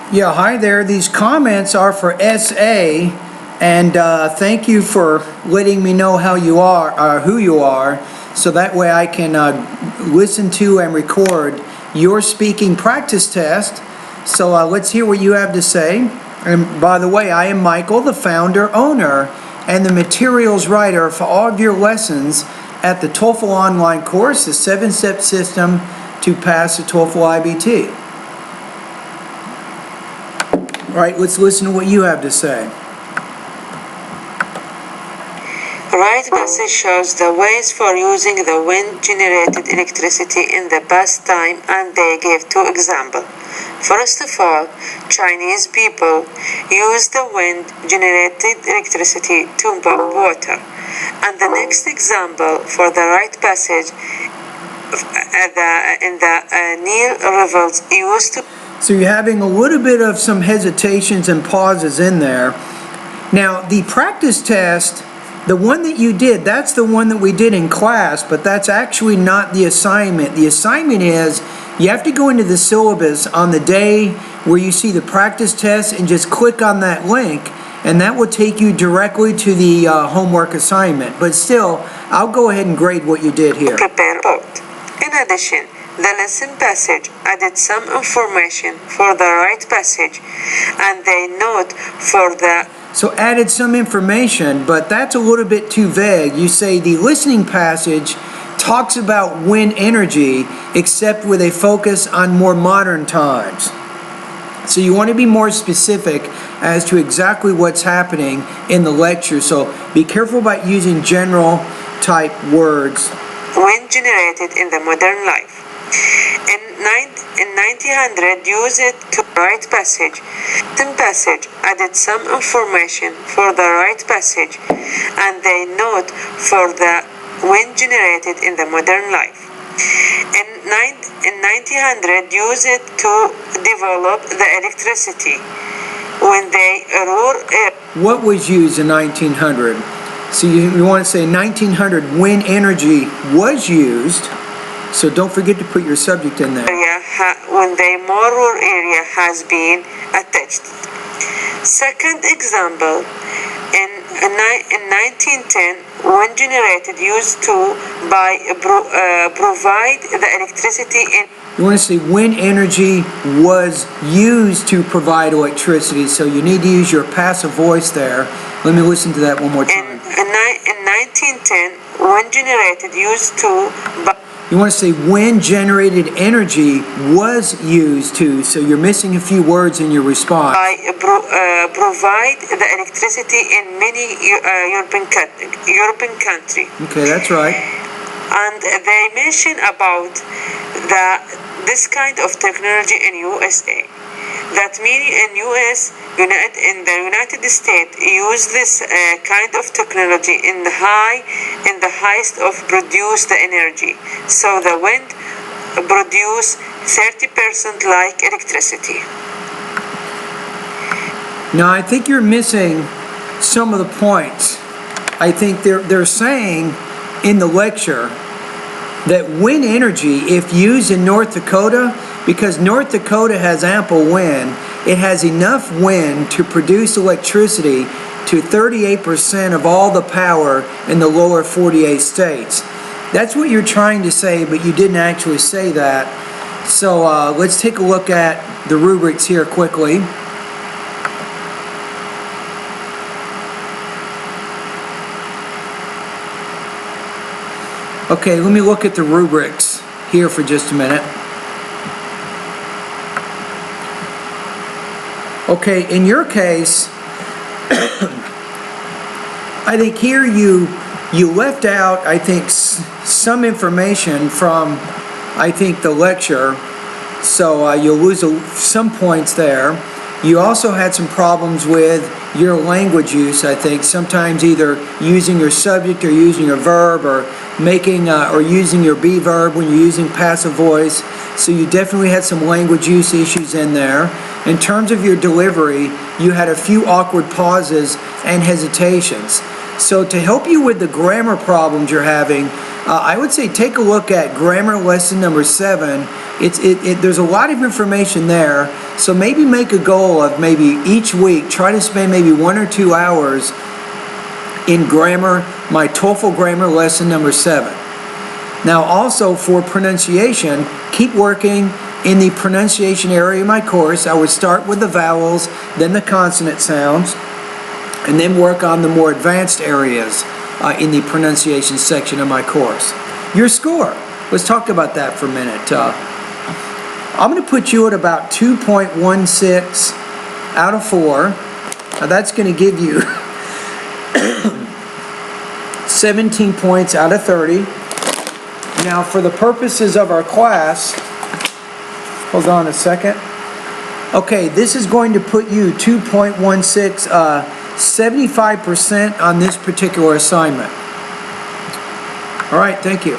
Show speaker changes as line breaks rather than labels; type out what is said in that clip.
Yeah, hi there. These comments are for SA, and thank you for letting me know how you are, who you are, so that way I can listen to and record your speaking practice test. So let's hear what you have to say. And by the way, I am Michael, the founder, owner, and the materials writer for all of your lessons at the TOEFL online course, the 7-step system to pass the TOEFL IBT. All right, let's listen to what you have to say.
Right passage shows the ways for using the wind-generated electricity in the past time, and they gave two examples. First of all, Chinese people use the wind-generated electricity to pump water. And the next example for the right passage in the Nile rivers used to...
So you're having a little bit of some hesitations and pauses in there. Now, the practice test, the one that you did, that's the one that we did in class, but that's actually not the assignment. The assignment is you have to go into the syllabus on the day where you see the practice test and just click on that link, and that will take you directly to the homework assignment. But still, I'll go ahead and grade what you did here.
Prepare both. In addition, the lesson passage added some information for the right passage, and they note for the...
So added some information, but that's a little bit too vague. You say the listening passage talks about wind energy, except with a focus on more modern times. So you want to be more specific as to exactly what's happening in the lecture. So be careful about using general type words.
Wind generated in the modern life. In 1900, use it to right passage. The passage added some information for the right passage, and they note for the wind generated in the modern life. In 1900, use it to develop the electricity when they rule it.
What was used in 1900? So you want to say 1900 wind energy was used. So don't forget to put your subject in there.
When the more rural area has been attached. Second example, in 1910, wind generated used to provide the electricity in...
You want to say wind energy was used to provide electricity, so you need to use your passive voice there. Let me listen to that one more time.
In 1910, wind generated used to...
You want to say wind generated energy was used to, so you're missing a few words in your response.
Provide the electricity in many European countries.
Okay, that's right.
And they mention about this kind of technology in USA. That meaning in the United States use this kind of technology in the highest of produce the energy. So the wind produce 30% like electricity.
Now I think you're missing some of the points. I think they're saying in the lecture that wind energy, if used in North Dakota, because North Dakota has ample wind, it has enough wind to produce electricity to 38% of all the power in the lower 48 states. That's what you're trying to say, but you didn't actually say that. So let's take a look at the rubrics here quickly. Okay, let me look at the rubrics here for just a minute. Okay, in your case, I think here you left out, I think, some information from, I think, the lecture, so you'll lose some points there. You also had some problems with your language use, I think, sometimes either using your subject or using your verb or making or using your be verb when you're using passive voice. So you definitely had some language use issues in there. In terms of your delivery, you had a few awkward pauses and hesitations. So to help you with the grammar problems you're having, I would say take a look at grammar lesson number 7. There's a lot of information there, so maybe make a goal of maybe each week, try to spend maybe 1 or 2 hours in grammar, my TOEFL grammar lesson number 7. Now also for pronunciation, keep working in the pronunciation area of my course. I would start with the vowels, then the consonant sounds, and then work on the more advanced areas in the pronunciation section of my course. Your score, let's talk about that for a minute. I'm going to put you at about 2.16 out of 4. Now that's going to give you 17 points out of 30. Now for the purposes of our class, hold on a second. Okay, this is going to put you 2.16, 75% on this particular assignment. All right, thank you.